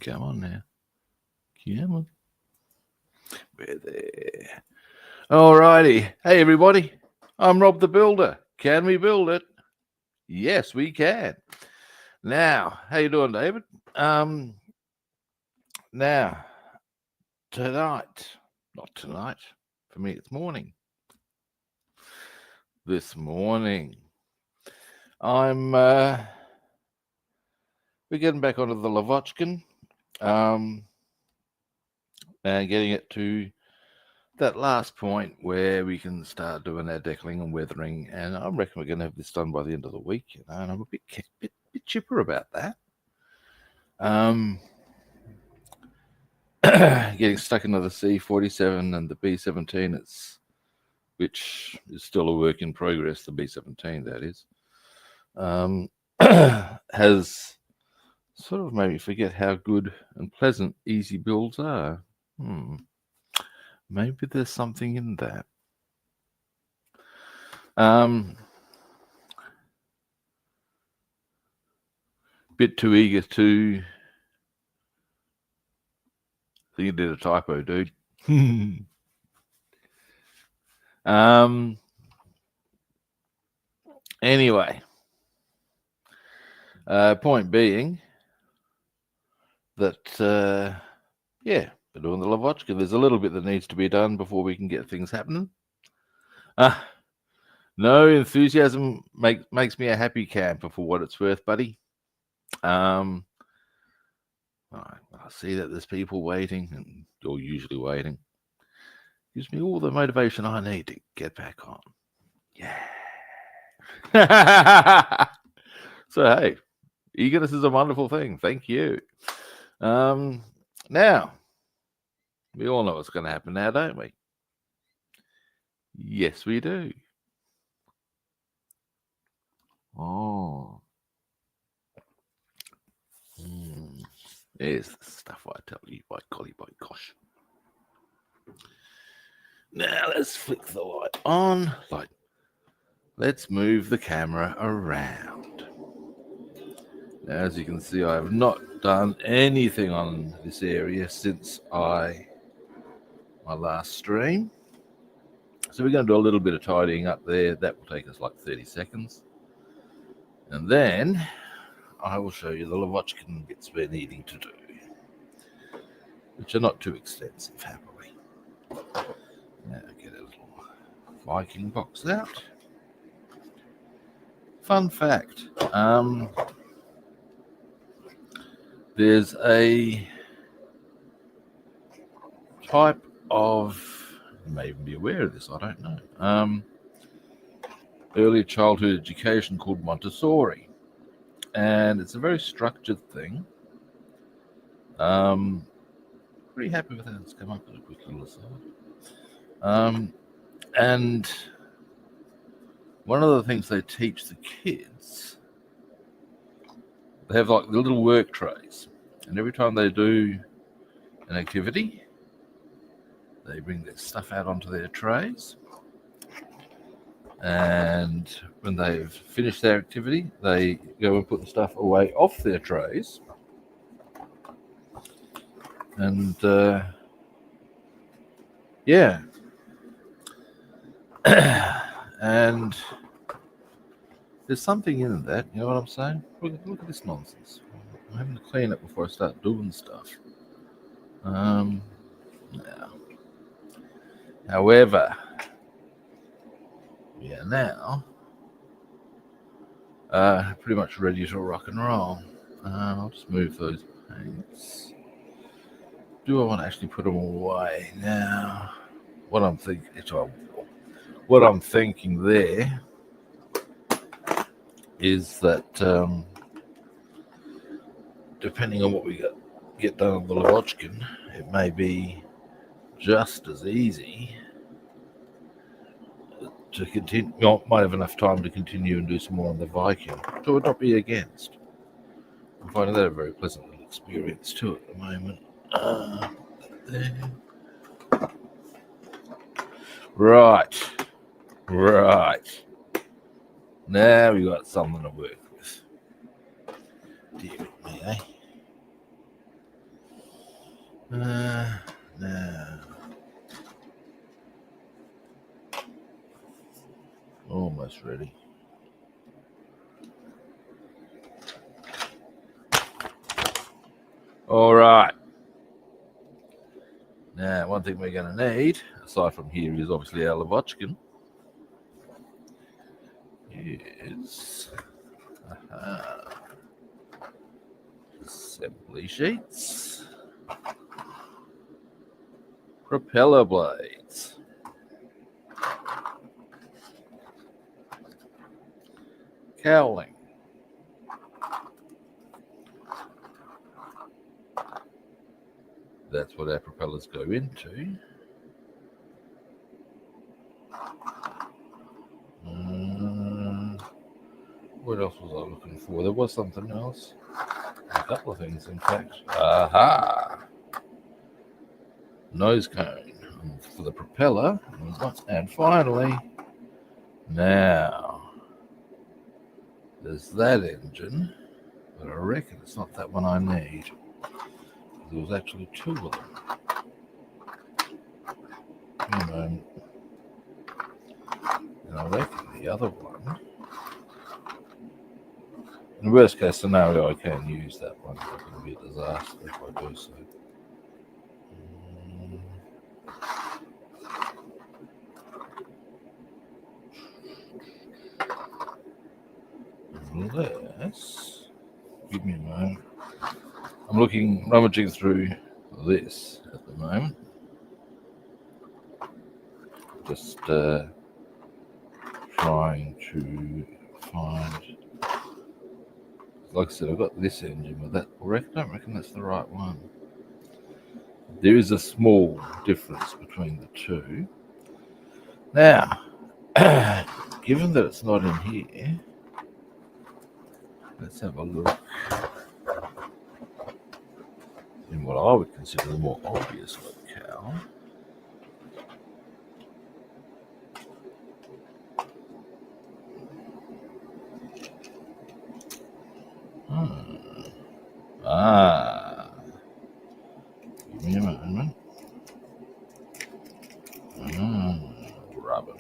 Come on now. Come on. We're there. Alrighty. Hey, everybody. I'm Rob the Builder. Can we build it? Yes, we can. Now, how you doing, David? Now, not tonight. For me, it's morning. This morning, we're getting back onto the Lavockin, and getting it to that last point where we can start doing our decaling and weathering, and I reckon we're going to have this done by the end of the week, and I'm a bit chipper about that. Getting stuck into the C47 and the B17, which is still a work in progress, the B17 that is, has sort of made me forget how good and pleasant easy builds are. Maybe there's something in that. Bit too eager to think you did a typo, dude. Anyway, point being that, yeah, we're doing the Lavockin. There's a little bit that needs to be done before we can get things happening. No enthusiasm makes me a happy camper for what it's worth, buddy. I see that there's people waiting, and you're usually waiting. Gives me all the motivation I need to get back on. Yeah. So, hey, eagerness is a wonderful thing. Thank you. Now, we all know what's going to happen now, don't we? Yes, we do. Oh. There's the stuff I tell you, by golly, by gosh. Now, let's flick the light on. Let's move the camera around. Now, as you can see, I have not done anything on this area since my last stream. So we're going to do a little bit of tidying up there. That will take us like 30 seconds. And then I will show you the Lavockin bits we're needing to do, which are not too extensive, happily. Now get a little Viking box out. Fun fact, there's a type of, you may even be aware of this, I don't know, early childhood education called Montessori, and it's a very structured thing. Pretty happy with how it's come up at a quick little aside. And one of the things they teach the kids, they have like the little work trays, and every time they do an activity, they bring their stuff out onto their trays, and when they've finished their activity, they go and put the stuff away off their trays. And yeah, and there's something in that, you know what I'm saying? Look at this nonsense. I'm having to clean it before I start doing stuff. Now, however, we are now pretty much ready to rock and roll. I'll just move those paints. Do I want to actually put them away now? What I'm thinking there is that depending on what we get done on the Lavockin, it may be just as easy to continue. Might have enough time to continue and do some more on the Viking, so it would not be against. I'm finding that a very pleasant little experience too at the moment. There. Right. Now we got something to work with. Dear me, eh? Now, almost ready. All right. Now, one thing we're going to need, aside from here, is obviously our Lavockin. Is assembly sheets, propeller blades, cowling, that's what our propellers go into. What else was I looking for? There was something else. A couple of things, in fact. Aha! Nose cone for the propeller. And finally, now, there's that engine. But I reckon it's not that one I need. There was actually two of them. And I reckon the other one, in the worst case scenario, I can use that one. It's going to be a disaster if I do so. Unless, give me a moment. I'm rummaging through this at the moment. Just trying to find. Like I said, I've got this engine, but I don't reckon that's the right one. There is a small difference between the two. Now, given that it's not in here, let's have a look in what I would consider the more obvious locale. Give me a moment. Rubber.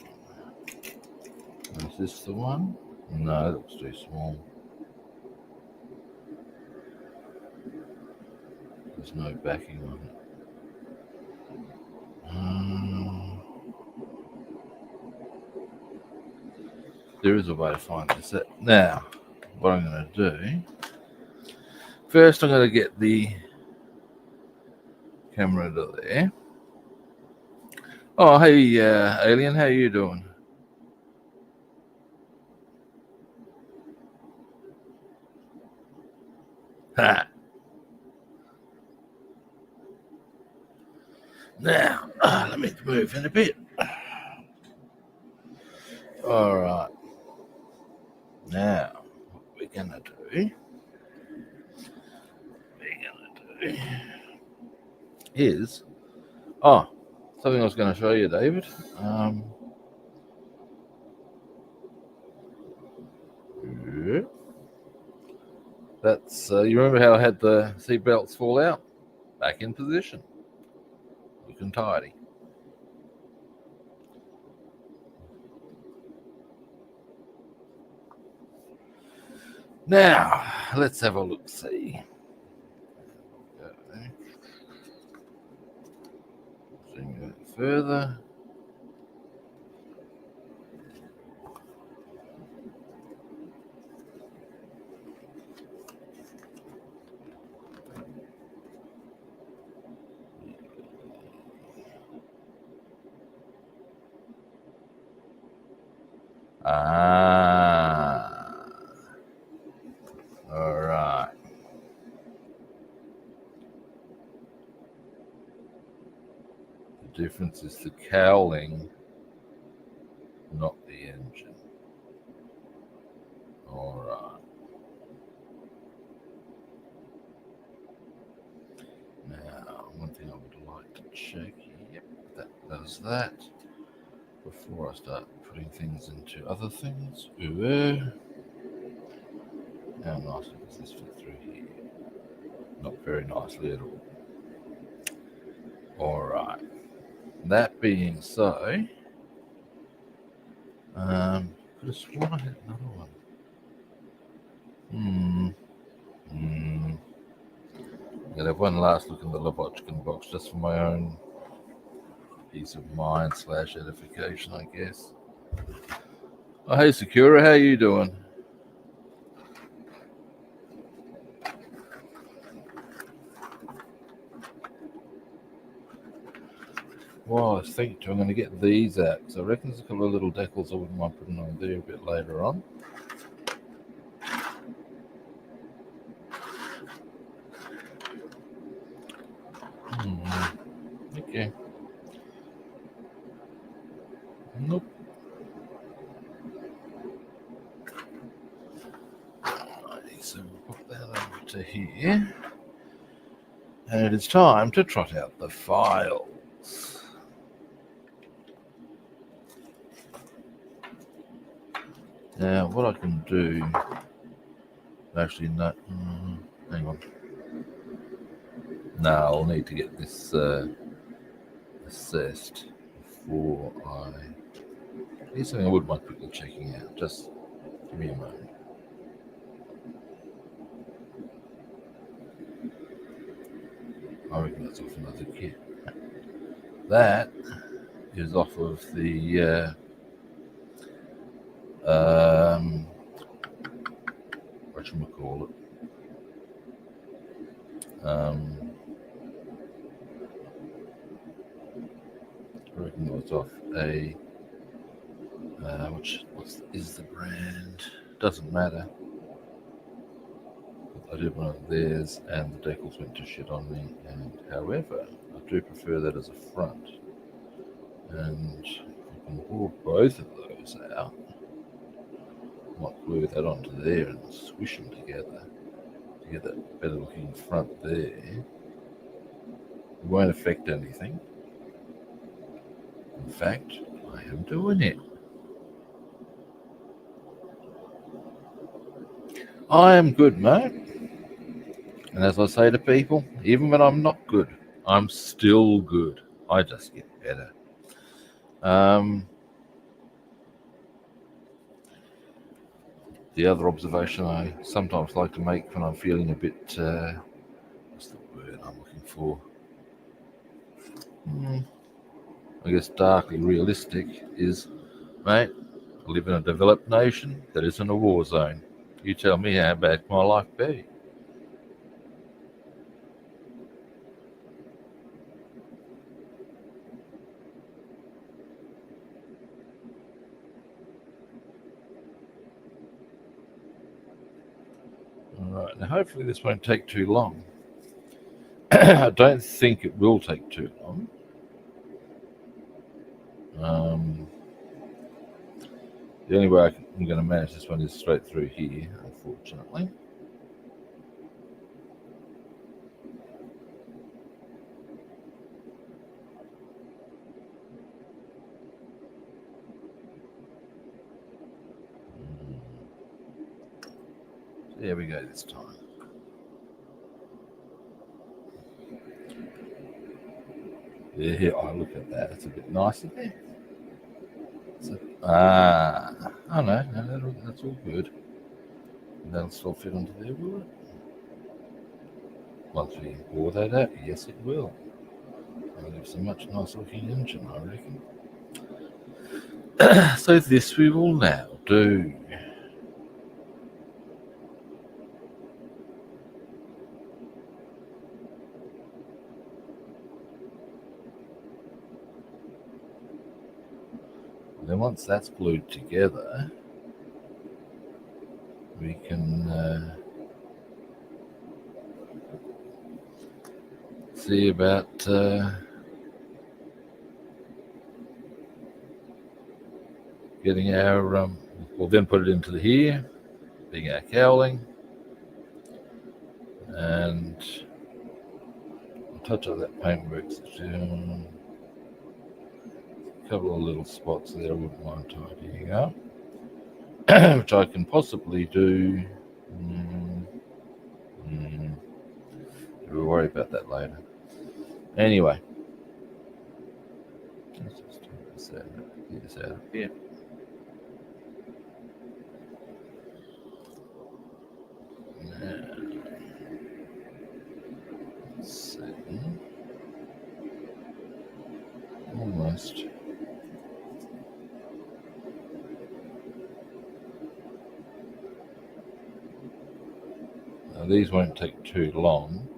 Is this the one? No, that looks too small. There's no backing on it. There is a way to find this out. Now, what I'm going to do, first I'm going to get the camera to there. Oh, hey, Alien, how you doing? Ha! Now, let me move in a bit. All right. Now, what we're going to do is, something I was going to show you, David. That's, you remember how I had the seat belts fall out? Back in position. Looking tidy. Now, let's have a look-see. Zoom a bit further. All right. The difference is the cowling, not the engine. All right. Now, one thing I would like to check. Yep, that does that. Before I start putting things into other things. How nicely does this fit through here? Not very nicely at all. All right. That being so, could have sworn I had another one. I'm gonna have one last look in the Lavockin box just for my own peace of mind / edification, I guess. Oh, hey, Sakura, how you doing? Well, I was thinking I'm going to get these out because I reckon there's a couple of little decals I wouldn't mind putting on there a bit later on. Okay. Nope. Alrighty, so we'll put that over to here. And it is time to trot out the files. Now, what I can do... Actually, no. Hang on. No, I'll need to get this assessed before I... Here's something I wouldn't mind quickly checking out. Just give me a moment. I reckon that's off another kit. That is off of the whatchamacallit. I reckon it's off a which is the brand? Doesn't matter. I did one of theirs, and the decals went to shit on me. And however, I do prefer that as a front. And if I can pull both of those out, I might glue that onto there and squish them together to get that better looking front there. It won't affect anything. In fact, I am doing it. I am good, mate. And as I say to people, even when I'm not good, I'm still good. I just get better. The other observation I sometimes like to make when I'm feeling a bit, what's the word I'm looking for? I guess darkly realistic is, mate, I live in a developed nation that isn't a war zone. You tell me how bad can my life be? Alright, now hopefully this won't take too long. I don't think it will take too long. The only way I'm going to manage this one is straight through here, unfortunately. There we go this time. Yeah, oh, look at that. It's a bit nicer there. Oh no, that's all good. That'll still fit onto there, will it? Once we bore that out, yes it will. It'll give us a much nicer looking engine, I reckon. So this we will now do. Then once that's glued together, we can see about getting our, we'll then put it into here, being our cowling, and I'll touch up that paintwork section. A couple of little spots there I wouldn't mind tidying up, which I can possibly do. We'll worry about that later. Anyway, this out. Get this out of here. Now, let's see. Almost. Now, these won't take too long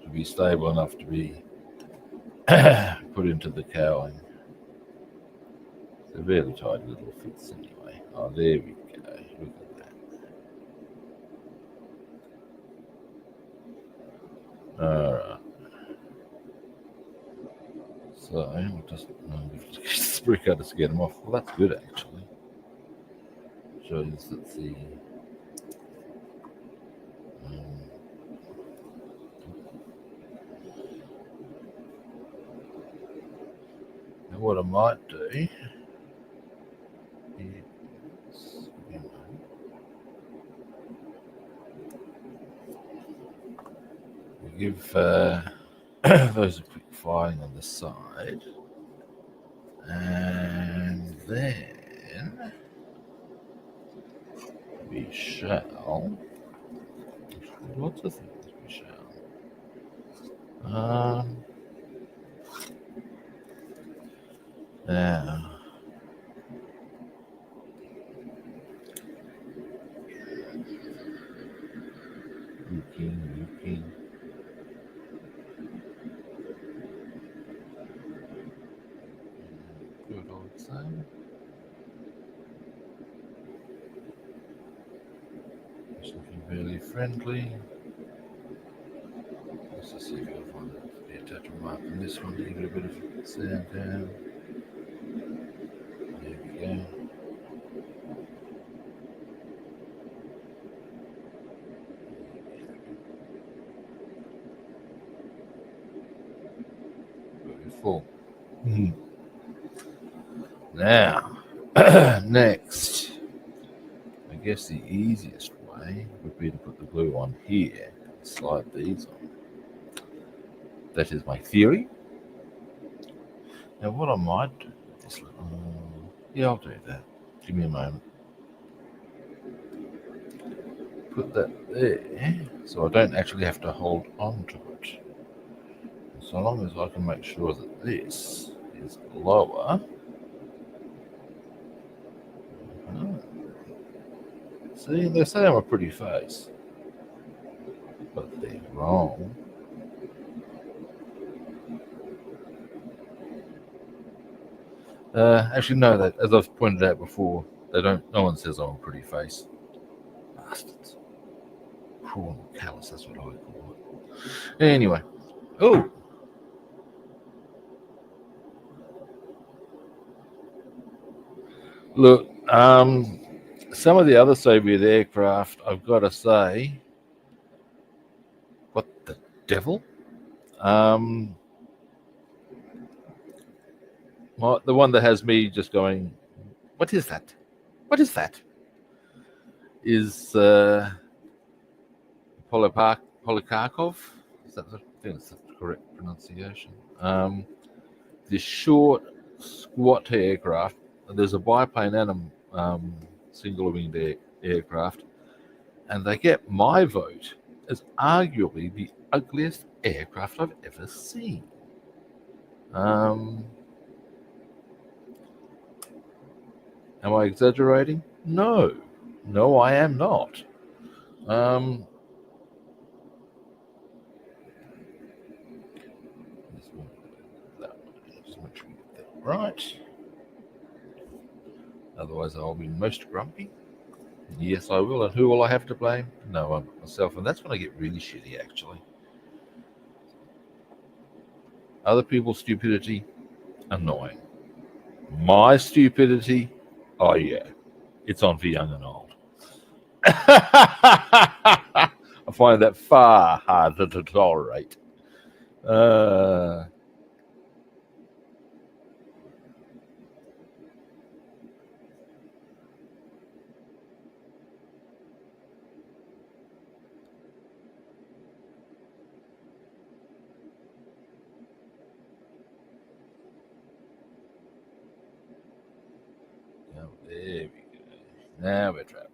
to be stable enough to be put into the cowling. They're really tight little fits anyway. Oh, there we go. Look at that. Alright. So, we'll just sprue cutters to get them off. Well, that's good actually. Shows that the now what I might do is we give those a quick filing on the side, and then we shall lots of things we shall now looking. Good old same. It's looking fairly friendly. Let's just see if I can find the attachment mark on this one to give it a bit of sound down. There we go. Full. Now, next, I guess the easiest way would be to put the glue on here and slide these on. That is my theory. Now, what I might do with this little, yeah, I'll do that. Give me a moment. Put that there so I don't actually have to hold on to it. So long as I can make sure that this is lower. See, they say I'm a pretty face, but they're wrong. Actually, no, that, as I've pointed out before, no one says I'm a pretty face. Bastards. Cruel and callous, that's what I call it. Anyway. Oh! Look, some of the other Soviet aircraft, I've got to say, what the devil? Well, the one that has me just going, what is that? What is that? Is Polikarkov? Is that I think that's the correct pronunciation. This short, squat aircraft. There's a biplane and a single-winged aircraft, and they get my vote as arguably the ugliest aircraft I've ever seen. Am I exaggerating? No, I am not. Just make sure we get that right. Otherwise, I'll be most grumpy. Yes, I will. And who will I have to blame? No, I'm myself. And that's when I get really shitty, actually. Other people's stupidity, annoying. My stupidity, oh yeah, it's on for young and old. I find that far harder to tolerate. Now we're traveling.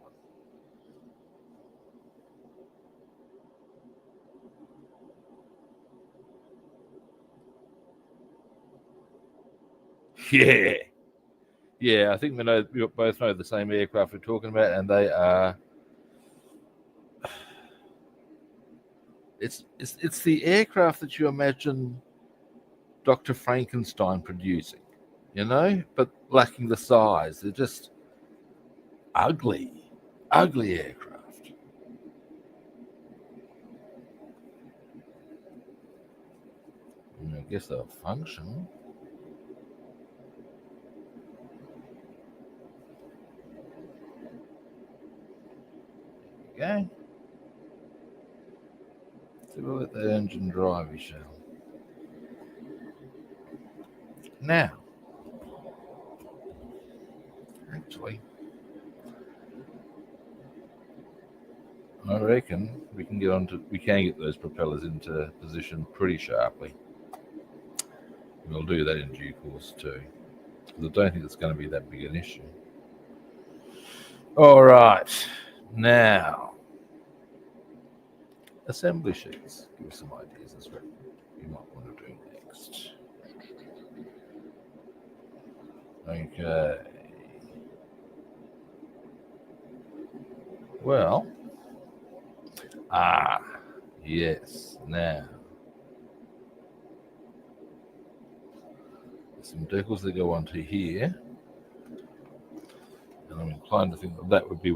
Yeah. Yeah, I think we both know the same aircraft we're talking about, and they are. It's the aircraft that you imagine Dr. Frankenstein producing, but lacking the size. They're just ugly aircraft. I guess they'll function. Okay. So we'll let that engine drive, we shall. Now, actually, I reckon we can get those propellers into position pretty sharply. We'll do that in due course too, because I don't think it's going to be that big an issue. All right, now assembly sheets. Give us some ideas as well. You might want to do next. Okay. Well, yes. Now, there's some decals that go onto here, and I'm inclined to think that would be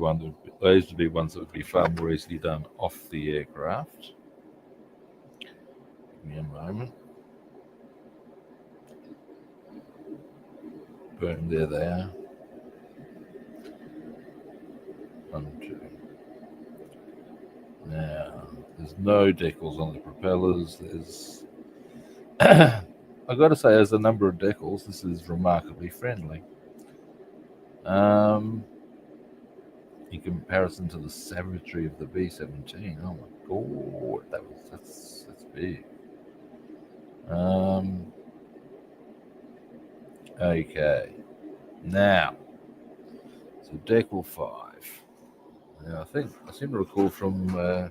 those would be ones that would be far more easily done off the aircraft. Give me a moment. Boom, there they are. 1, 2. Now, there's no decals on the propellers. There's, I've got to say, as a number of decals, this is remarkably friendly. In comparison to the savagery of the B-17, oh my god, that's big. Okay, now, so decal 5. Now, I seem to recall from I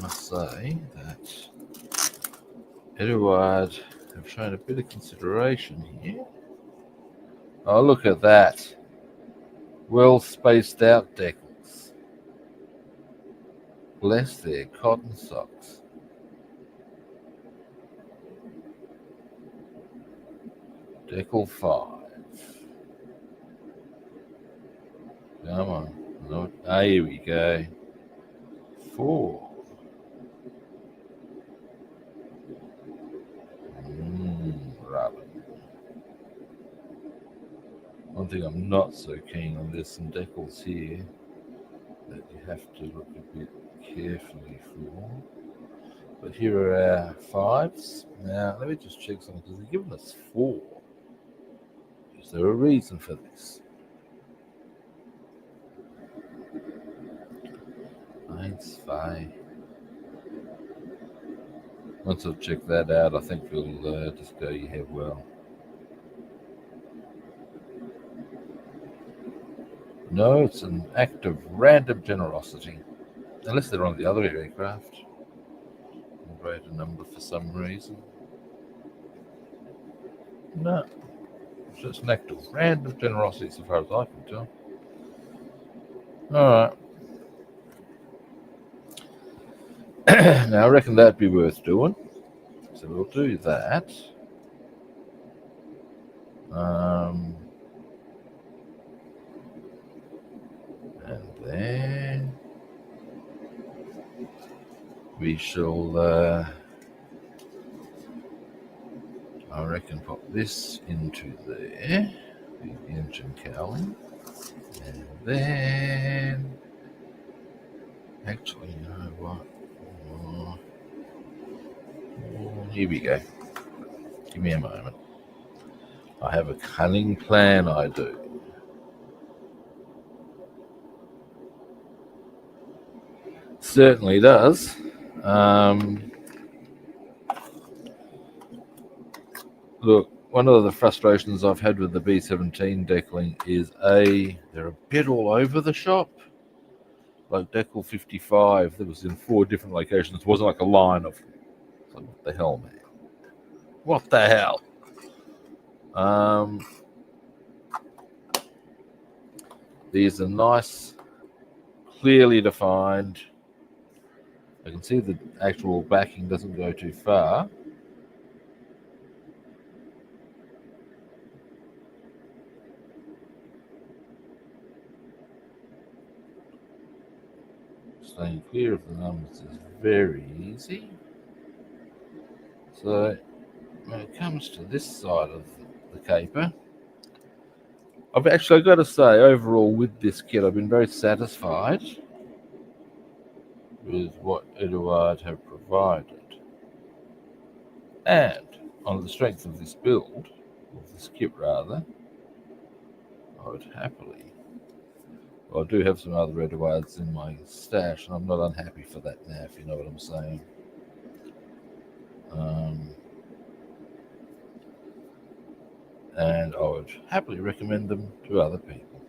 must say that Eduard have shown a bit of consideration here. Oh, look at that. Well spaced out decals. Bless their cotton socks. Decal 5. Come on. No, here we go. 4. Rubber. One thing I'm not so keen on, there's some decals here that you have to look a bit carefully for. But here are our 5s. Now, let me just check something, because they've given us 4. Is there a reason for this? Eins, zwei. Once I've checked that out, I think we'll just go, yeah, well. No, it's an act of random generosity. Unless they're on the other aircraft. A greater number for some reason. No. It's just an act of random generosity so far as I can tell. Alright. Now I reckon that'd be worth doing. So we'll do that. And then we shall, I reckon, pop this into there, the engine cowling, and then, actually, you know what? Here we go. Give me a moment. I have a cunning plan, I do. Certainly does. Look, one of the frustrations I've had with the B17 decaling is they're a bit all over the shop. Like decal 55, that was in 4 different locations. It wasn't like a line of, like, what the hell, man? What the hell? These are nice, clearly defined. I can see the actual backing doesn't go too far. Staying clear of the numbers is very easy. So when it comes to this side of the caper, I've actually got to say, overall with this kit, I've been very satisfied with what Eduard have provided. And on the strength of this build, of this kit rather, I would happily. Well, I do have some other Eduards in my stash, and I'm not unhappy for that now, if you know what I'm saying. And I would happily recommend them to other people.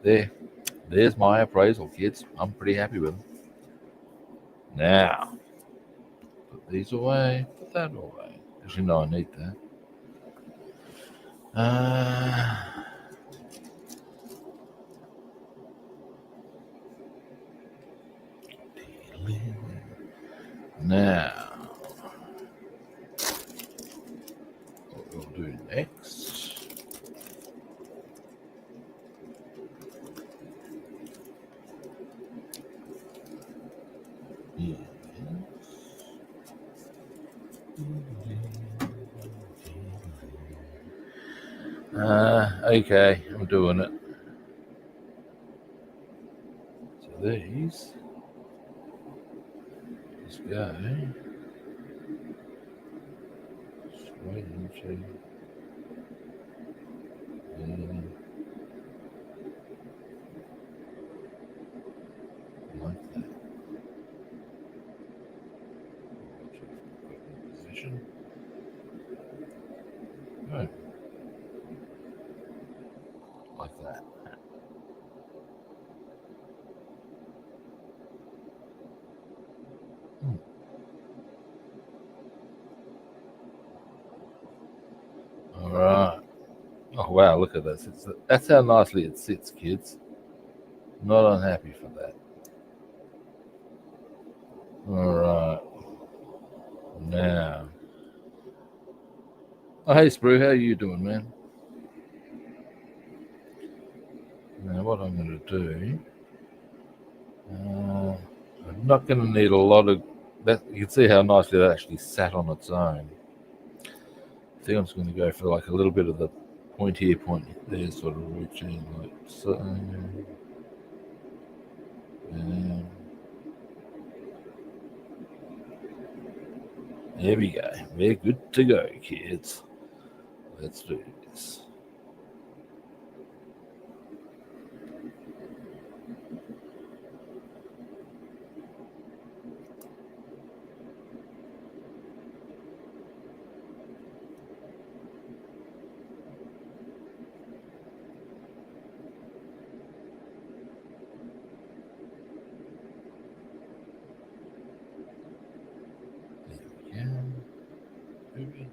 There's my appraisal, kids. I'm pretty happy with them. Now, put these away, put that away, because you know I need that. Now, what we'll do next is okay, I'm doing it. So these just go straight into like that. Position. Right. Like that. All right. Oh wow! Look at this. That's how nicely it sits, kids. Not unhappy for that. All right. Now. Oh, hey, Sprue, how you doing, man? Now, what I'm going to do, I'm not going to need a lot of that. You can see how nicely that actually sat on its own. I think I'm just going to go for like a little bit of the point here, point there, sort of routine, like so. There we go. We're good to go, kids. Let's do this.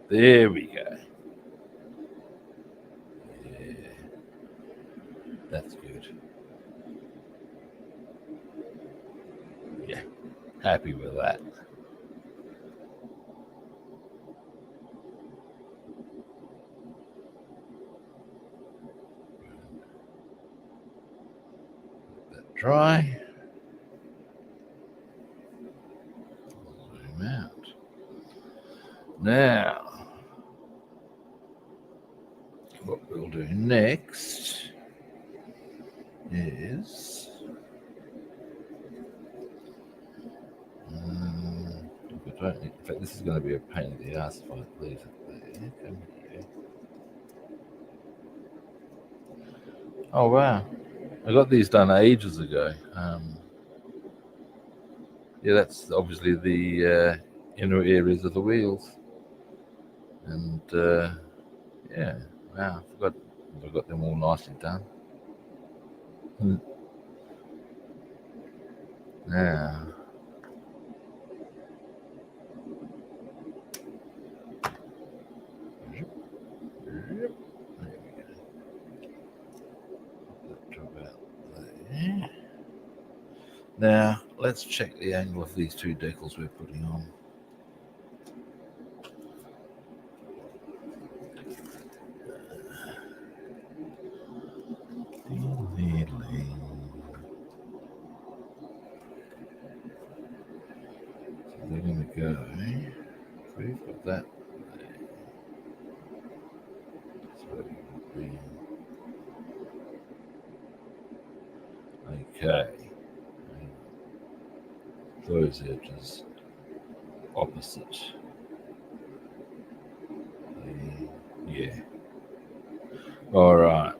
There we go. Yeah, that's good. Yeah, happy with that. Let that dry. Zoom out. Now, what we'll do next is in fact, this is going to be a pain in the ass if I leave it there. Come here. Oh wow, I got these done ages ago. Yeah, that's obviously the inner areas of the wheels. And yeah, wow, I got them all nicely done. Now, now let's check the angle of these two decals we're putting on. So they're going to go. We've got that. So it would be okay. Those edges opposite. Yeah. All right.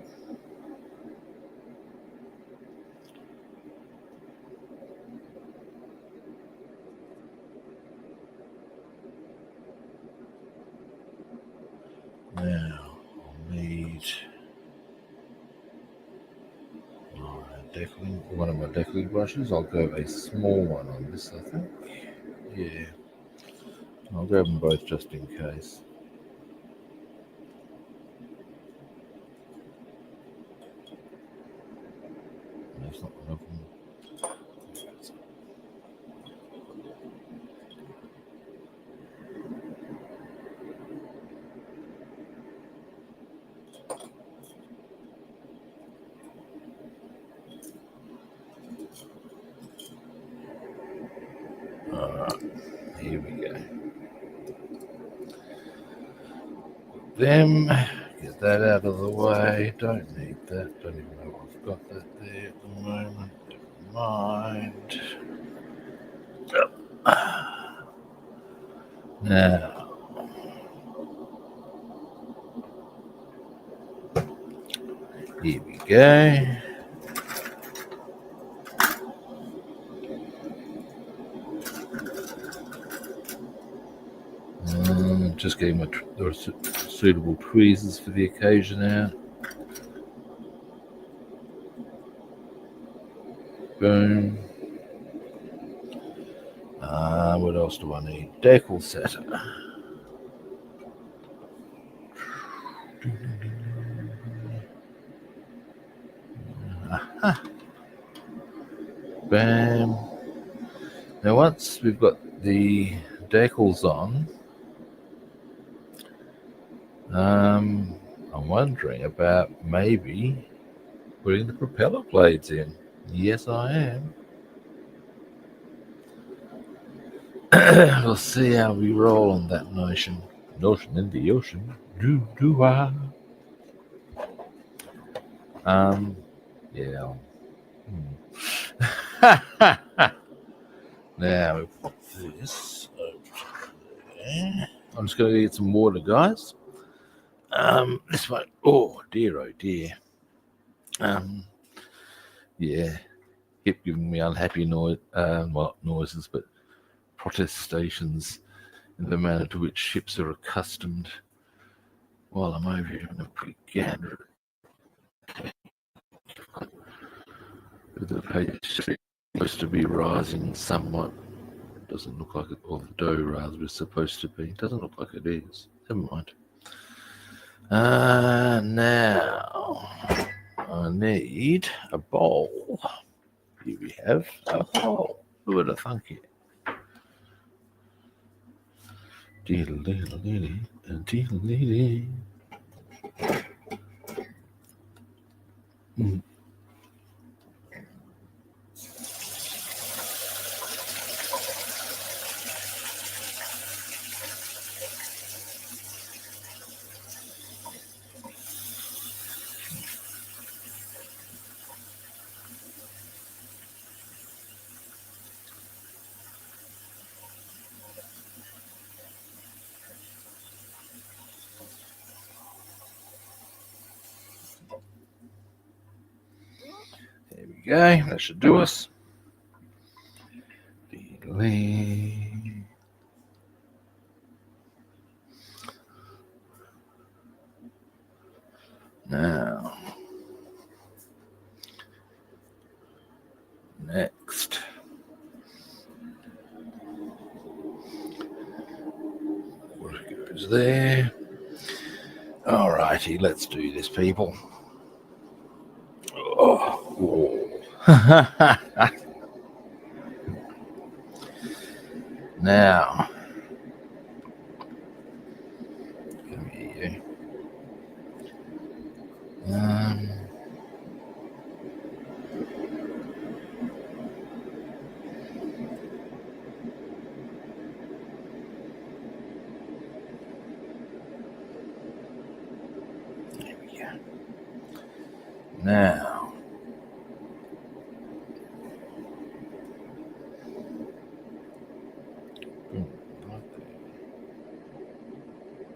Now I'll need one of my decaling brushes. I'll go a small one on this, I think. Yeah. I'll grab them both just in case. That's not one of them. Alright, here we go. Get that out of the way. Don't need that. Don't even know if I've got that there at the moment. Never mind. Now, here we go. Just getting the suitable tweezers for the occasion out. Boom. What else do I need? Decal setter. Aha. Bam. Now once we've got the decals on, I'm wondering about maybe putting the propeller blades in. Yes, I am. We'll see how we roll on that notion. Notion in the ocean. Do I? Yeah. Now we put this over there. I'm just going to get some water, guys. This one. Oh dear. Yeah. Keep giving me unhappy noise. Well, not noises, but protestations in the manner to which ships are accustomed. While I'm over here in a quick gander. The page is supposed to be rising somewhat. Doesn't look like it, or the dough rather is supposed to be. Doesn't look like it is. Never mind. Now I need a bowl. Here we have a bowl. Who would have thunk it? Deedle. There we go. That should do us. Now, next. What goes there? Alrighty, let's do this, people. Oh. Now, come here. There we go. Now,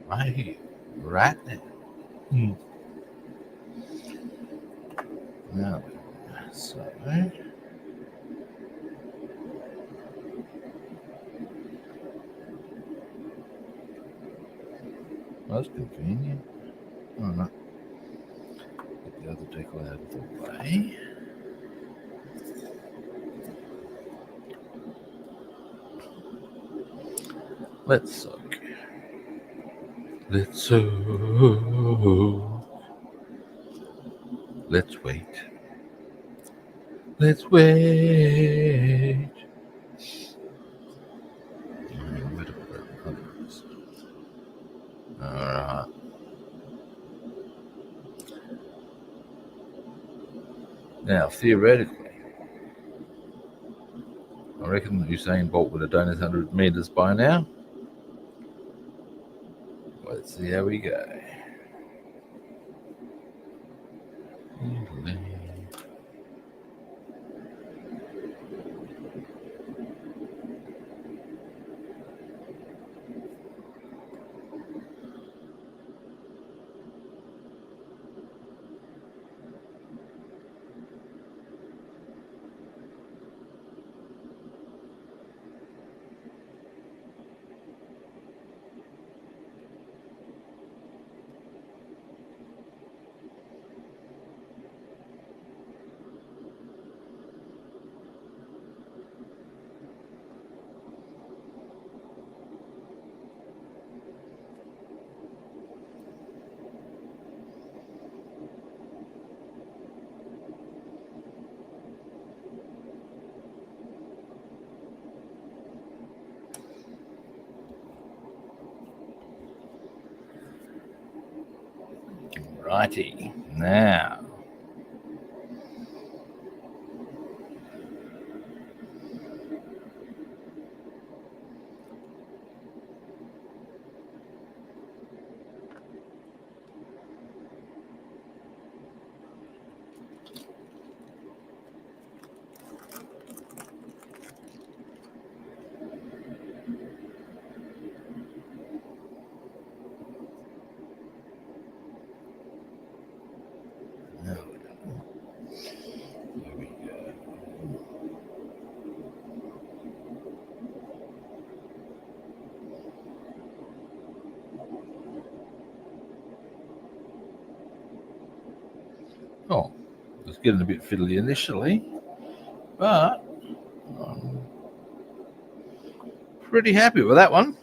right here, right now. Now, so that's convenient. Oh no. Get the other decal out of the way. Let's soak. Let's soak. Let's wait. Let's wait. Alright. Now, theoretically, I reckon Usain Bolt would have done his 100 meters by now. Let's see how we go. Righty, now. Oh, it was getting a bit fiddly initially, but I'm pretty happy with that one.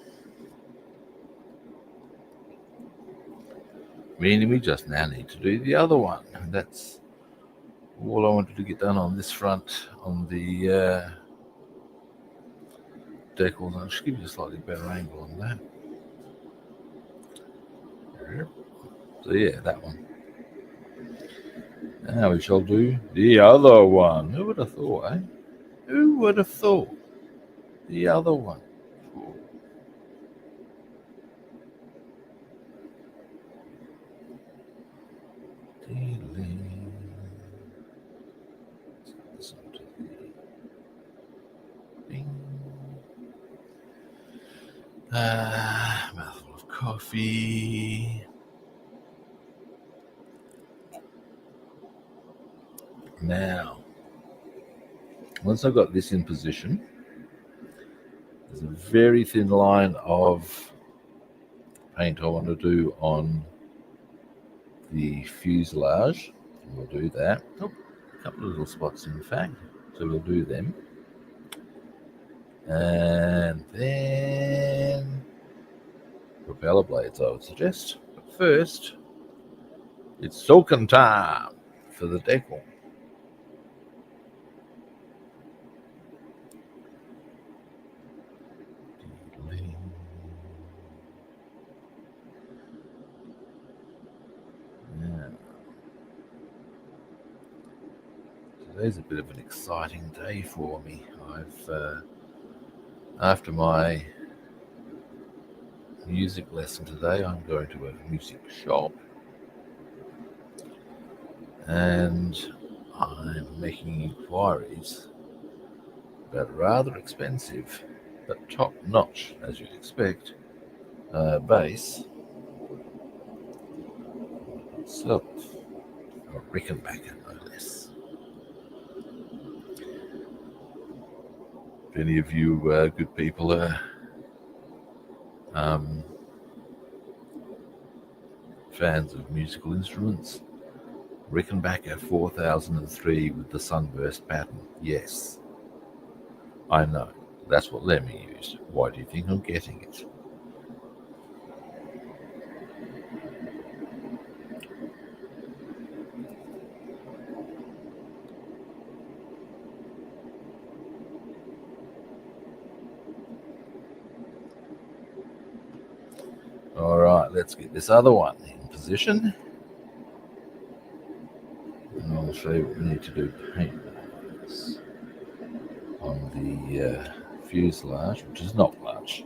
Meaning we just now need to do the other one. And that's all I wanted to get done on this front, on the decals. I'll just give you a slightly better angle on that. So yeah, that one. Now we shall do the other one. Who would have thought, eh? Who would have thought? The other one. Mouthful of coffee. Now, once I've got this in position, there's a very thin line of paint I want to do on the fuselage. We'll do that. Oh, a couple of little spots, in fact. So we'll do them. And then propeller blades, I would suggest. But first, it's soaking time for the decal. Yeah. Today's a bit of an exciting day for me. After my music lesson today, I'm going to a music shop, and I'm making inquiries about a rather expensive but top-notch, as you'd expect, bass itself, a Rickenbacker, no less. If any of you good people are fans of musical instruments, Rickenbacker 4003 with the sunburst pattern. Yes, I know. That's what Lemmy used. Why do you think I'm getting it? All right, let's get this other one in position. And I'll show you what we need to do paint-wise on the fuselage, which is not much.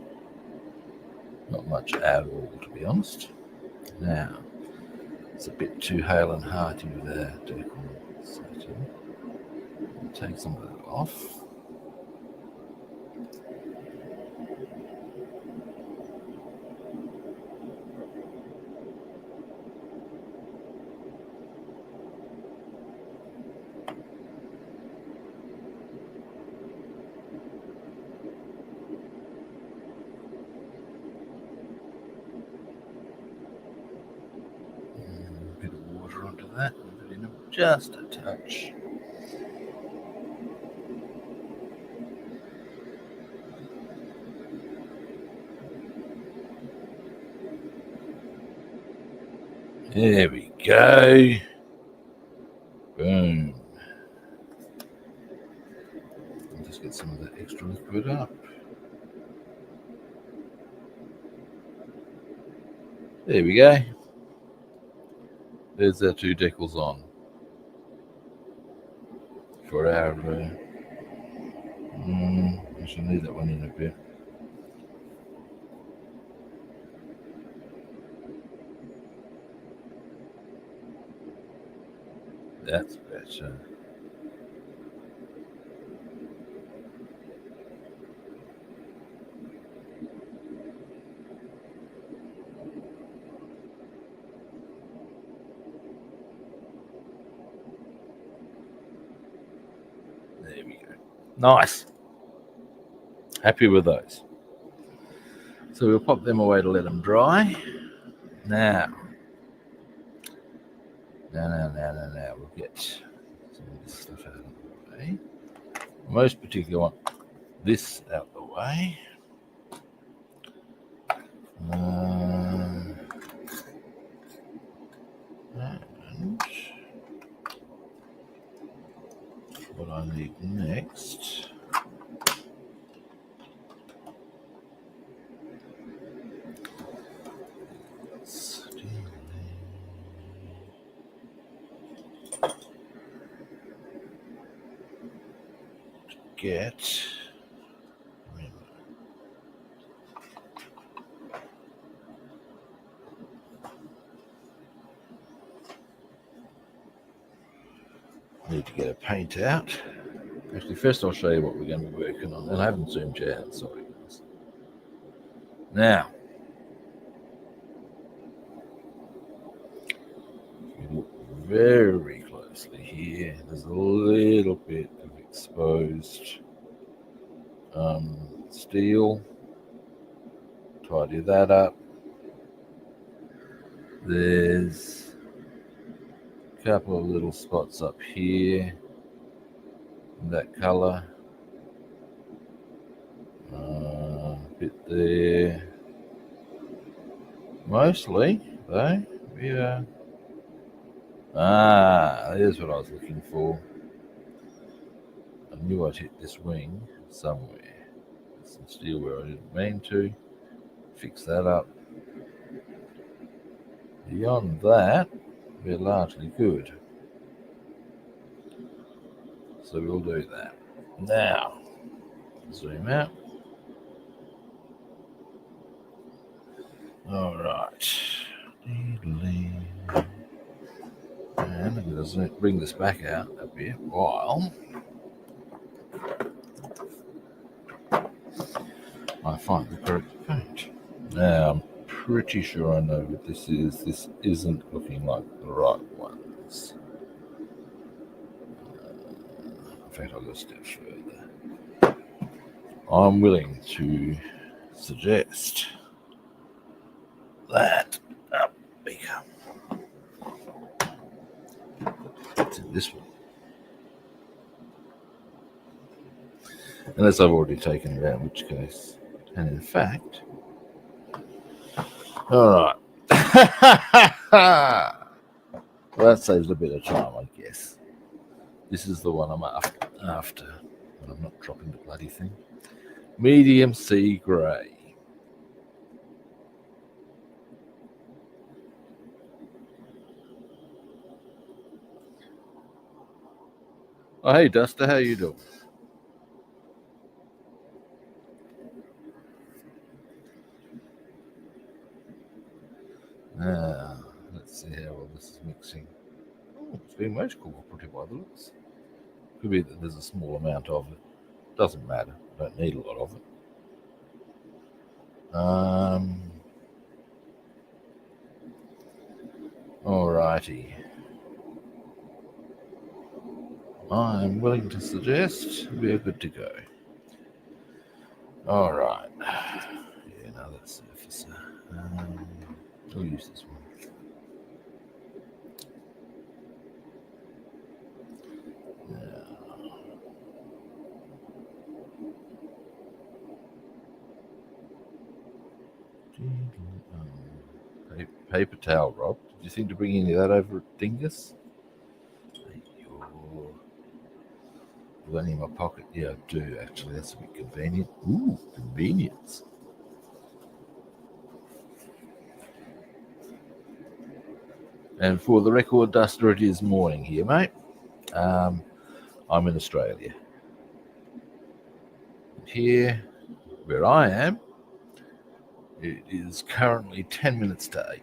Not much at all, to be honest. Now, it's a bit too hale and hearty with our decal. So I'll take some of that off. A bit of water onto that, put in just a touch. There we go. Boom. I'll just get some of that extra liquid up. There we go. There's our two decals on for our. I should leave that one in a bit. That's better. There we go. Nice. Happy with those. So we'll pop them away to let them dry. Now, we'll get some of this stuff out of the way. Most particularly want this out of the way. And what I need next get need to get a paint out. Actually, first I'll show you what we're going to be working on. And I haven't zoomed you out, sorry guys. Now, if you look very closely here, there's a little bit of exposed steel. Tidy that up. There's couple of little spots up here in that colour. Bit there. Mostly, though, yeah. There's what I was looking for. I knew I'd hit this wing somewhere. There's some steel where I didn't mean to. Fix that up. Beyond that, we're largely good. So we'll do that. Now, zoom out. All right. And I'm going to bring this back out a bit while I find the correct paint. Now, I'm pretty sure I know what this is. This isn't looking like the right ones. In fact, I'll go a step further. I'm willing to suggest that up bigger. It's in this one. Unless I've already taken it out, in which case. And in fact, all right. Well, that saves a bit of time, I guess. This is the one I'm after. And I'm not dropping the bloody thing. Medium sea grey. Oh, hey, Duster, how you doing? Let's see how well this is mixing. Oh, it's being most cooperative by the looks. Could be that there's a small amount of it. Doesn't matter. I don't need a lot of it. Alrighty. I'm willing to suggest we're good to go. Alright. Yeah, another surfacer. I'll use this one. Paper towel, Rob. Did you think to bring any of that over at Dingus? I've got any in my pocket? Yeah, I do actually. That's a bit convenient. Ooh, convenience. And for the record, Duster, it is morning here, mate. I'm in Australia. Here, where I am, it is currently 10 minutes to 8.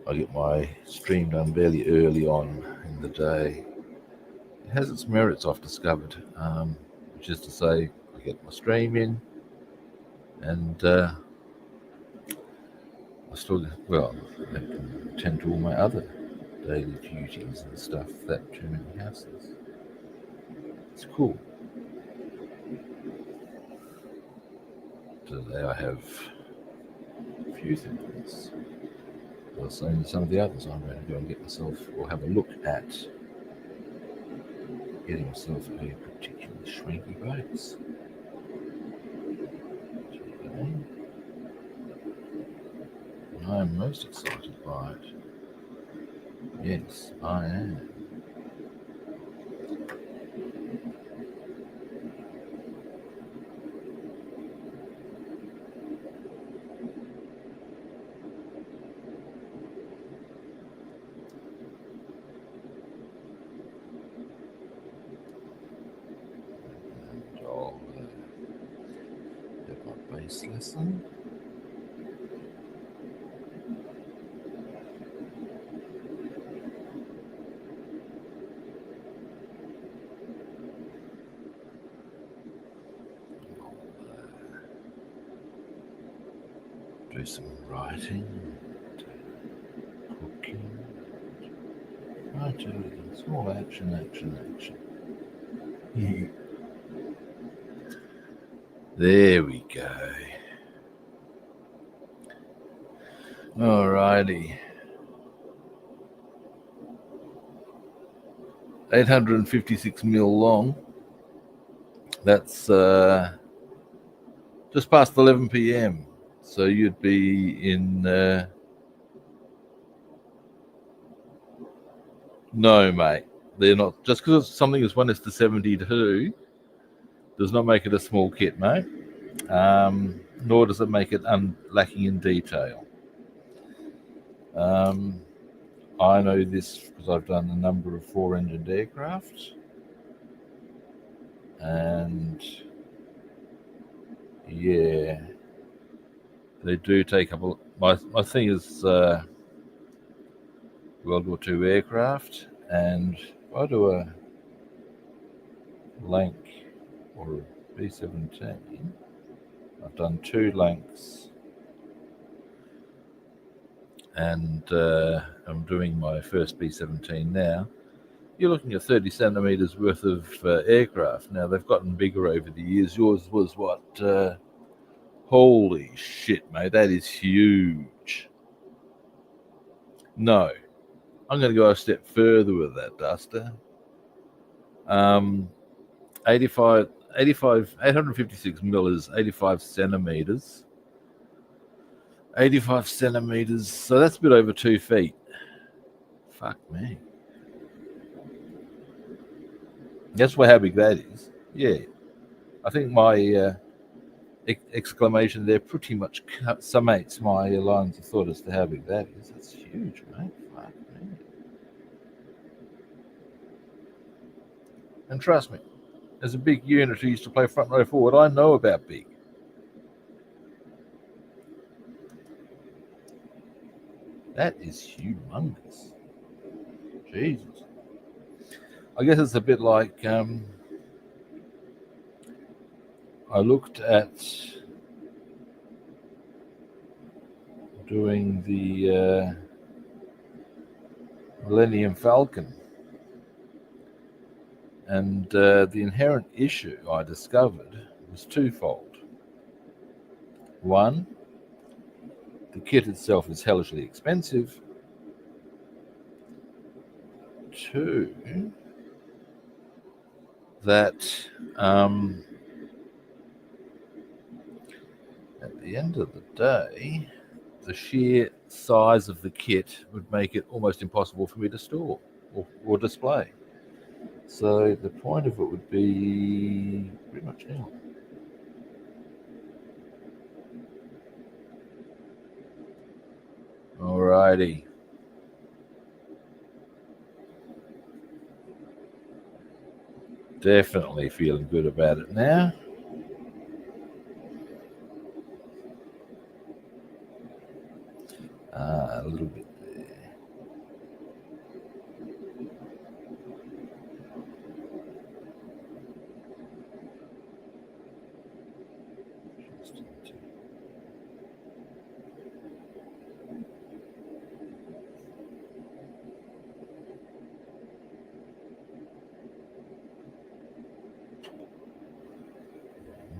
I get my stream done fairly early on in the day. It has its merits, I've discovered, which is to say, I get my stream in, and I still, well, I can attend to all my other daily duties and stuff that too many houses. It's cool. Today I have a few things. I was saying to some of the others, I'm going to go and get myself, or have a look at getting myself a particularly shrinky base. I'm most excited by it. Yes, I am. And I'll have my base lesson. Do some writing, and cooking, it's all action. There we go. Alrighty. 856 mil long. That's just past 11 p.m. So you'd be in... no, mate. They're not. Just because something is 1:72 does not make it a small kit, mate. Nor does it make it lacking in detail. I know this because I've done a number of four-engined aircraft, and yeah, they do take up a... My thing is World War II aircraft, and if I do a Lank or a B-17, I've done 2 Lanks, and I'm doing my first B-17 now. You're looking at 30 centimetres worth of aircraft. Now, they've gotten bigger over the years. Yours was what? Holy shit, mate, that is huge. No, I'm going to go a step further with that, Duster. 856 mil is 85 centimetres. 85 centimetres, so that's a bit over 2 feet. Fuck me. That's how big that is. Yeah. I think my exclamation there pretty much summates my lines of thought as to how big that is. That's huge, mate. Fuck me. And trust me, as a big unit who used to play front row forward, I know about big. That is humongous. Jesus. I guess it's a bit like I looked at doing the Millennium Falcon, and the inherent issue I discovered was twofold. One, the kit itself is hellishly expensive. 2, that at the end of the day, the sheer size of the kit would make it almost impossible for me to store or display. So the point of it would be pretty much nil. Alrighty. Definitely feeling good about it now. A little bit there.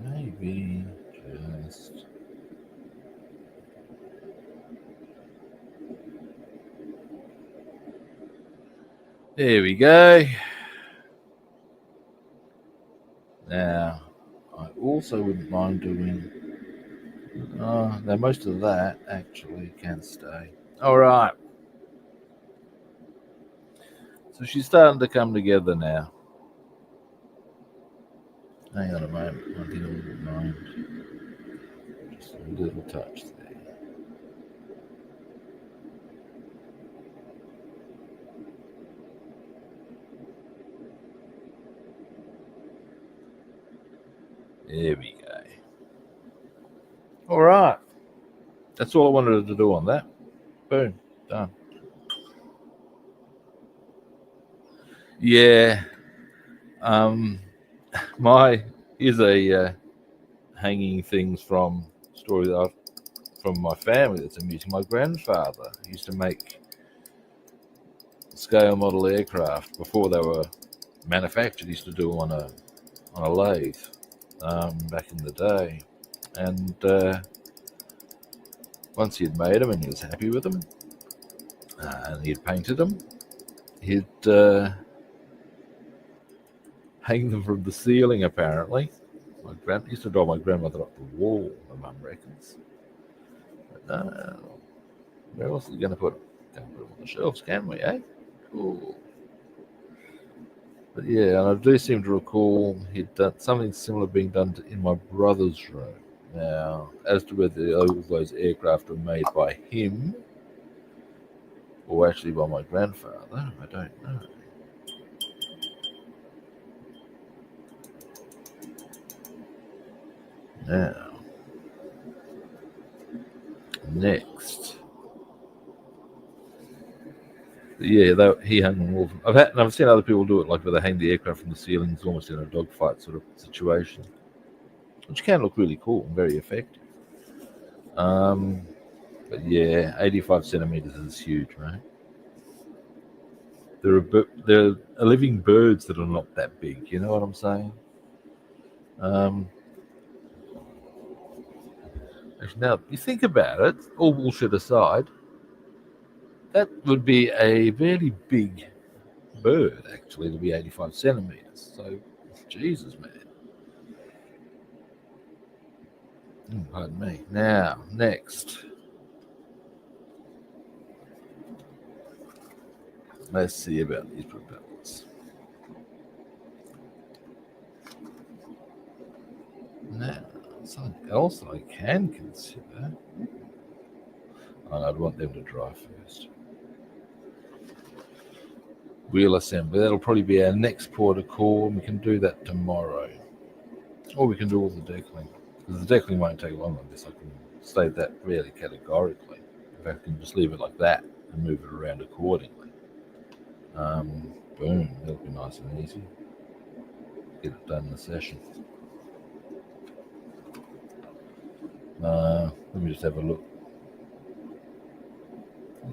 Maybe just... there we go. Now, I also wouldn't mind doing... now most of that actually can stay. All right. So she's starting to come together now. Hang on a moment. I think I wouldn't mind just a little touch there. There we go. All right. That's all I wanted to do on that. Boom. Done. Yeah. Here's a hanging things from story that from my family that's amusing. My grandfather used to make scale model aircraft before they were manufactured. He used to do them on a lathe. back in the day. And once he had made them and he was happy with them, and he had painted them, he'd hang them from the ceiling, apparently. My used to drive my grandmother up the wall, my mum reckons. But no, where else are we going to put them? Can't put them on the shelves, can we, eh? Cool. But yeah, and I do seem to recall he'd done something similar being done in my brother's room. Now, as to whether all those aircraft were made by him or actually by my grandfather, I don't know. Now, next. Yeah, he hung them all. I've seen other people do it, like where they hang the aircraft from the ceilings, almost in a dogfight sort of situation, which can look really cool and very effective. But yeah, 85 centimeters is huge, right? There are living birds that are not that big. You know what I'm saying? Actually, now you think about it, all bullshit aside, that would be a very big bird, actually, to be 85 centimeters. So, Jesus, man. Pardon me. Now, next. Let's see about these propellers. Now, something else I can consider. I'd want them to dry first. Wheel assembly. That'll probably be our next port of call, and we can do that tomorrow. Or we can do all the decaling. Because the decaling won't take long on this. I can state that really categorically. If I can just leave it like that and move it around accordingly. Boom. That'll be nice and easy. Get it done in the session. Let me just have a look.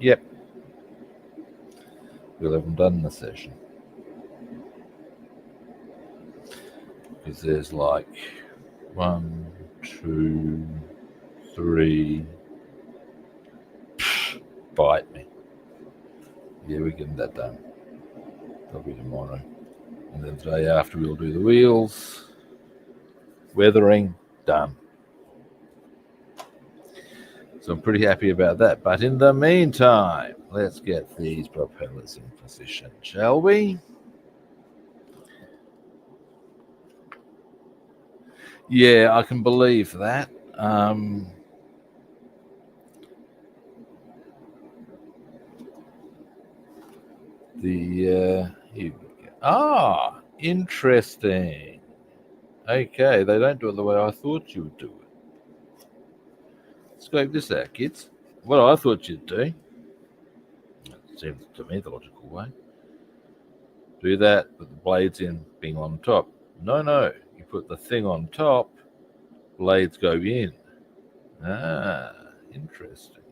Yep. We'll have them done in the session. Because there's like 1, 2, 3. Bite me. Yeah, we're getting that done. That'll be tomorrow. And then the day after we'll do the wheels. Weathering, done. So I'm pretty happy about that. But in the meantime, let's get these propellers in position, shall we? Yeah, I can believe that. Interesting. Okay, they don't do it the way I thought you would do it. Scope this out, kids. What I thought you'd do, it seems to me the logical way, do that, put the blades in, being on top. No, you put the thing on top, blades go in. Interesting.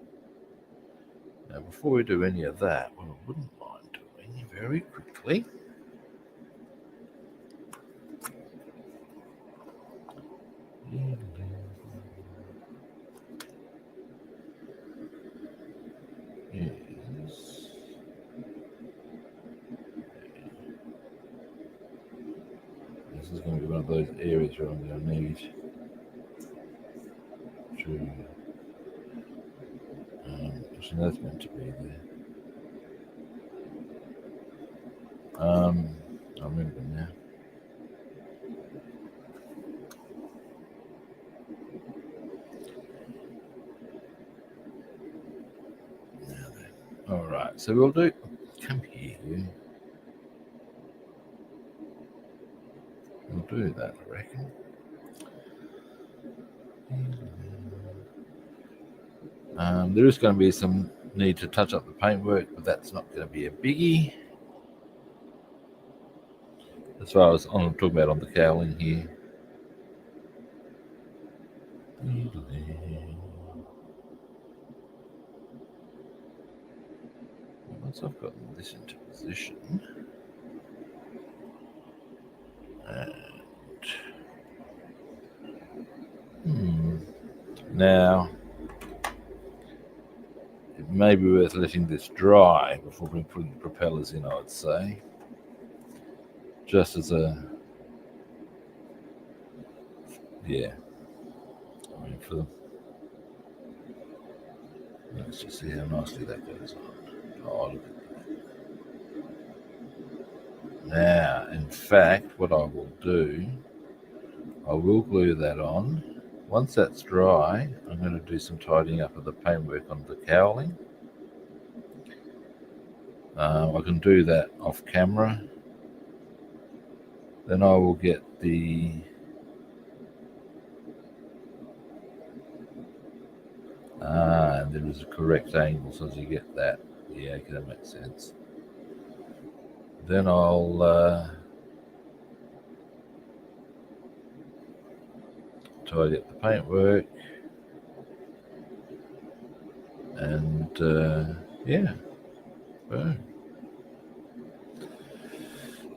Now, before we do any of that, what I wouldn't mind doing very quickly is this is going to be one of those areas where I'm going to need to actually that's meant to be there. I remember now. All right, so we'll do. Come here. We'll do that, I reckon. There is going to be some need to touch up the paintwork, but that's not going to be a biggie. As far as I'm talking about on the cowling here. Once I've got this into position, and Now, it may be worth letting this dry before we put the propellers in, I would say. Just as a, yeah, I mean, for them. Let's just see how nicely that goes on. Oh, look at that. Now, in fact, what I will do, I will glue that on. Once that's dry, I'm going to do some tidying up of the paintwork on the cowling. I can do that off camera. Then I will get the and there is a correct angle so as you get that. Yeah, okay, that makes sense. Then I'll tidy up the paintwork and yeah, boom.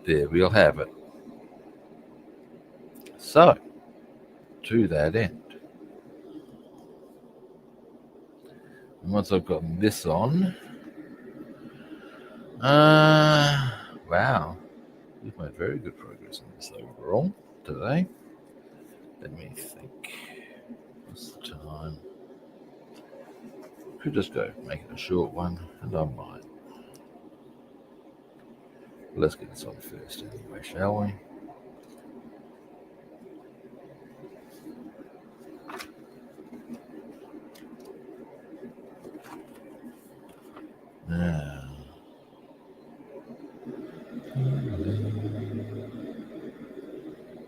There we'll have it. So, to that end, and once I've gotten this on, wow, we've made very good progress on this overall today. Let me think. What's the time? Could just go make it a short one, and I might. Let's get this on first anyway, shall we? Now,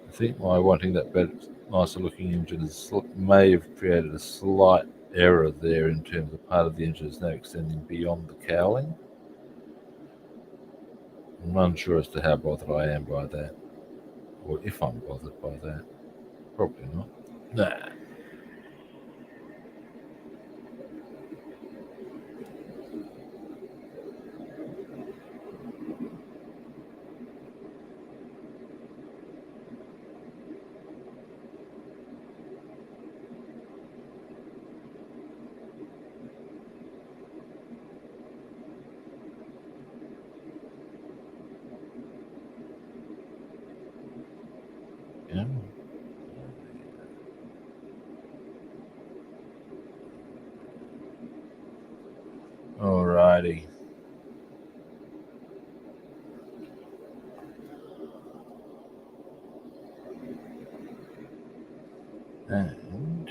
I think my wanting that better, nicer looking engine may have created a slight error there in terms of part of the engine is now extending beyond the cowling. I'm unsure as to how bothered I am by that, or if I'm bothered by that. Probably not. Nah. Yeah. Alrighty. And I'm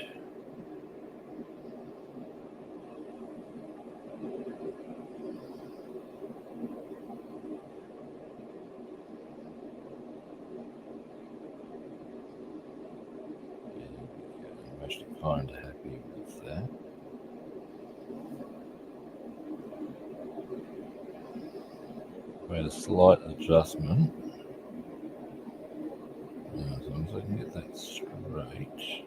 actually kind of happy with that. Made a slight adjustment. As long as I can get that straight.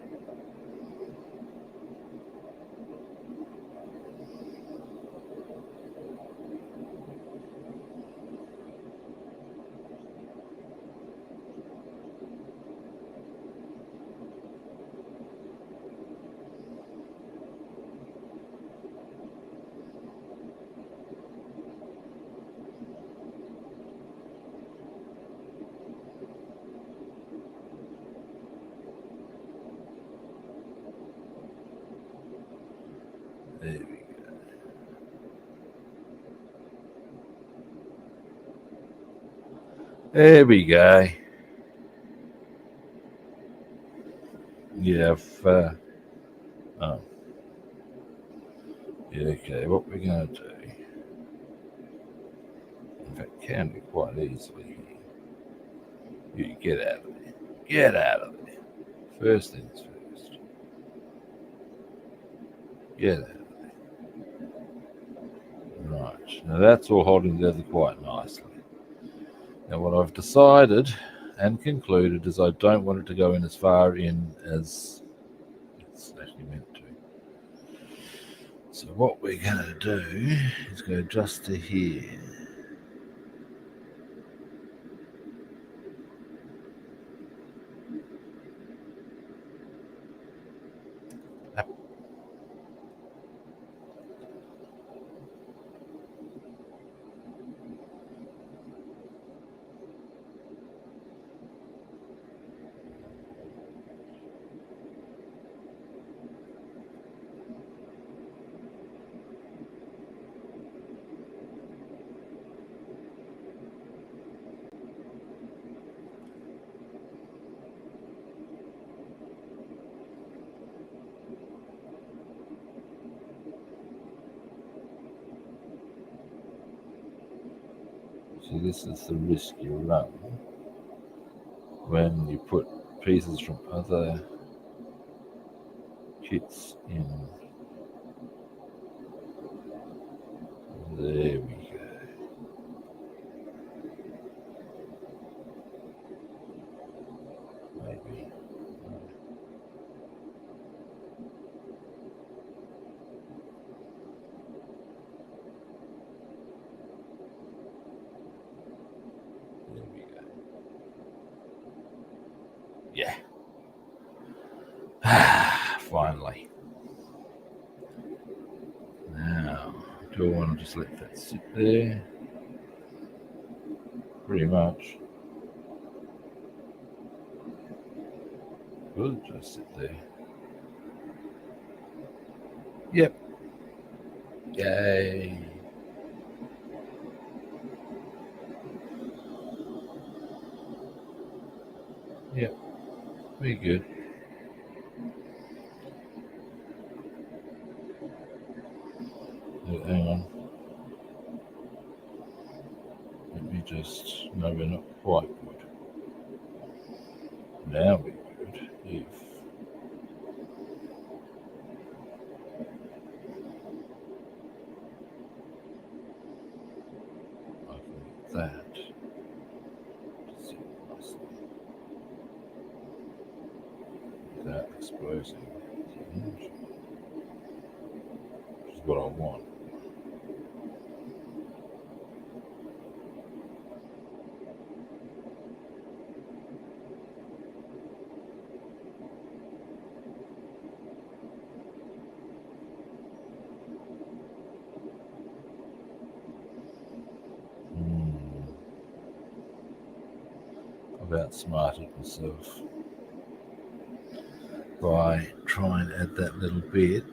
There we go. There we go. Yeah, oh. Yeah, okay, what we're going to do, in fact, can do quite easily. You get out of there. Get out of there. First things first. Get out of there. Right, now that's all holding together quite nicely. Now, what I've decided and concluded is I don't want it to go in as far in as it's actually meant to. So what we're going to do is go just to here. So this is the risk you run when you put pieces from other kits in. There we go. Maybe. There we go. Yeah. Finally. Now, do I want to just let that sit there? Pretty much. Will just sit there. Yep. Yay. Yep. Very good. Oh, hang on. Let me just. No, we're not quite good. Now we're good. If I can get that to sit nicely without exposing the engine, which is what I want. I've outsmarted myself by trying to add that little bit.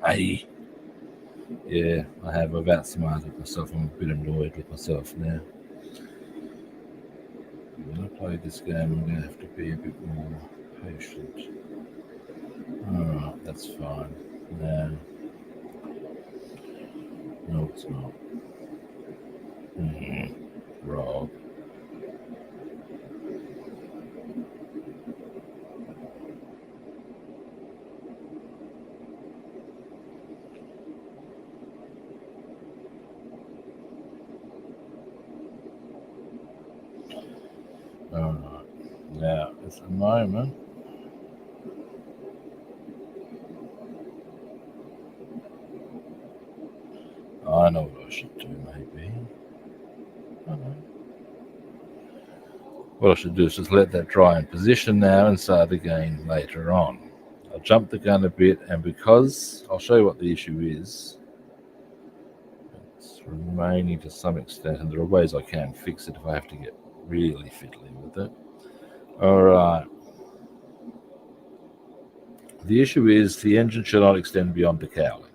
Hey, yeah, I have. I've outsmarted myself. I'm a bit annoyed with myself now. When I play this game, I'm going to have to be a bit more patient. Alright, that's fine. No, it's not. Rob. Alright, now at the moment, I know what I should do, maybe. What I should do is just let that dry in position now and start again later on. I'll jump the gun a bit, and because I'll show you what the issue is, it's remaining to some extent, and there are ways I can fix it if I have to get really fiddly with it. Alright. The issue is the engine should not extend beyond decaling.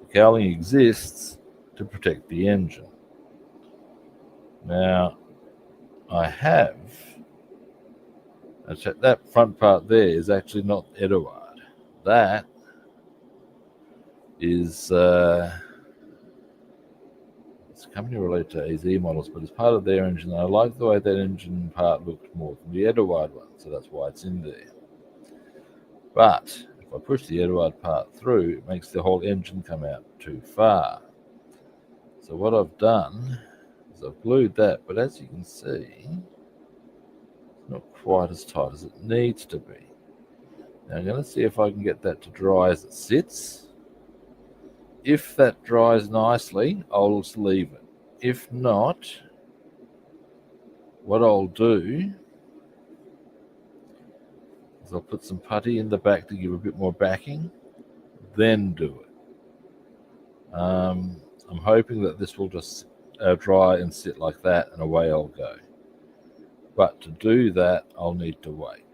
Decaling exists to protect the engine. Now, I have. That front part there is actually not Eduard. That is. Let's It's a company related to EZ Models, but it's part of their engine. I like the way that engine part looked more than the Eduard one, so that's why it's in there. But if I push the Eduard part through, it makes the whole engine come out too far. So what I've done is I've glued that, but as you can see, it's not quite as tight as it needs to be. Now I'm going to see if I can get that to dry as it sits. If that dries nicely, I'll just leave it. If not, what I'll do is I'll put some putty in the back to give a bit more backing, then do it. I'm hoping that this will just dry and sit like that, and away I'll go. But to do that, I'll need to wait.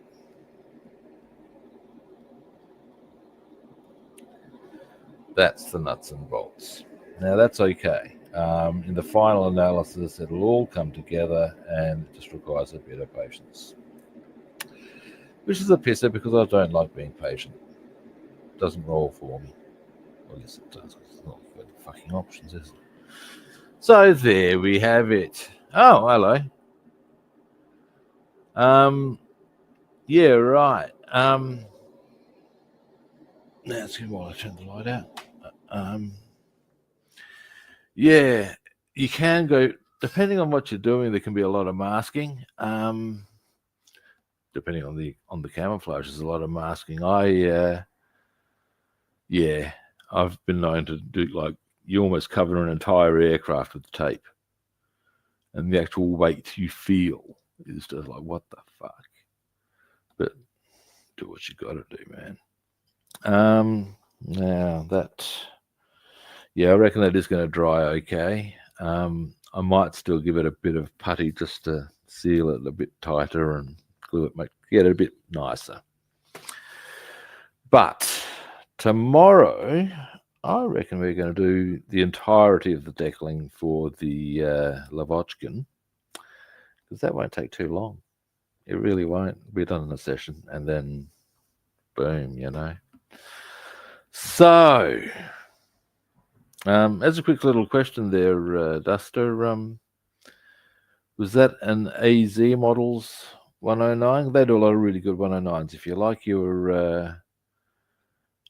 That's the nuts and bolts. Now that's okay. In the final analysis, it'll all come together, and it just requires a bit of patience. Which is a pisser because I don't like being patient. It doesn't roll for me. Well, yes, it does. It's not the fucking options, is it? So there we have it. Oh, hello. Yeah, right. Now it's good while I turn the light out. Yeah, you can go, depending on what you're doing, there can be a lot of masking. Depending on the camouflage, there's a lot of masking. I've been known to do, like, you almost cover an entire aircraft with tape, and the actual weight you feel is just like, what the fuck? But do what you got to do, man. Now that, yeah, I reckon that is going to dry okay. I might still give it a bit of putty just to seal it a bit tighter and glue it, get it a bit nicer. But tomorrow, I reckon we're going to do the entirety of the decaling for the Lavockin, because that won't take too long. It really won't. We're done in a session, and then boom, you know. So, as a quick little question there, Duster, was that an AZ Models 109? They do a lot of really good 109s. If you like your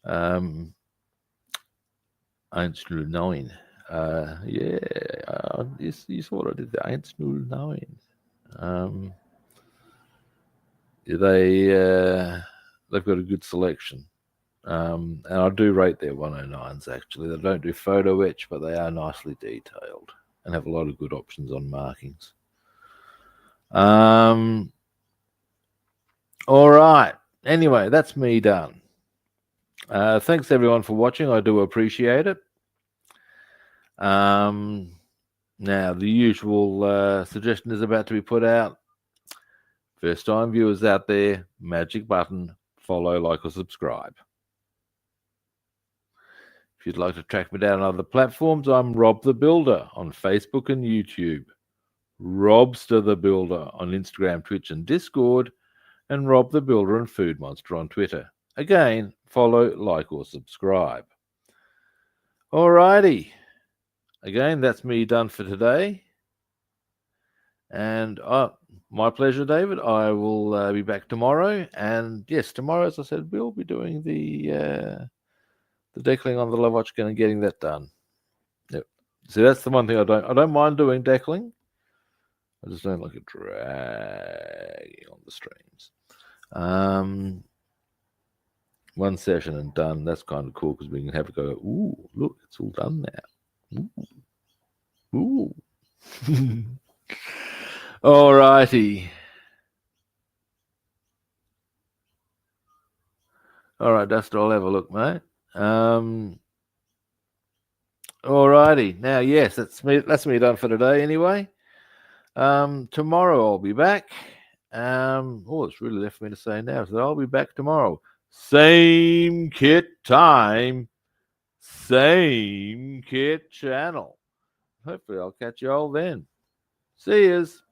109, you saw what I did there, 109. They've got a good selection. And I do rate their 109s, actually. They don't do photo etch, but they are nicely detailed and have a lot of good options on markings. All right. Anyway, that's me done. Thanks, everyone, for watching. I do appreciate it. Now, the usual suggestion is about to be put out. First-time viewers out there, magic button, follow, like, or subscribe. If you'd like to track me down on other platforms, I'm Rob the Builder on Facebook and YouTube, Robster the Builder on Instagram, Twitch, and Discord, and Rob the Builder and Food Monster on Twitter. Again, follow, like, or subscribe. Alrighty. Again, that's me done for today. And my pleasure, David. I will be back tomorrow. And yes, tomorrow, as I said, we'll be doing the decaling on the Lavockin and getting that done. Yep. So that's the one thing I don't mind doing decaling. I just don't like it dragging on the streams. One session and done. That's kind of cool because we can have it go, ooh, look, it's all done now. Ooh. All righty. All right, Duster, I'll have a look, mate. All righty. Now, yes, that's me done for today anyway. Tomorrow I'll be back. It's really left me to say now. So I'll be back tomorrow. Same kit time, same kit channel. Hopefully I'll catch you all then. See yous.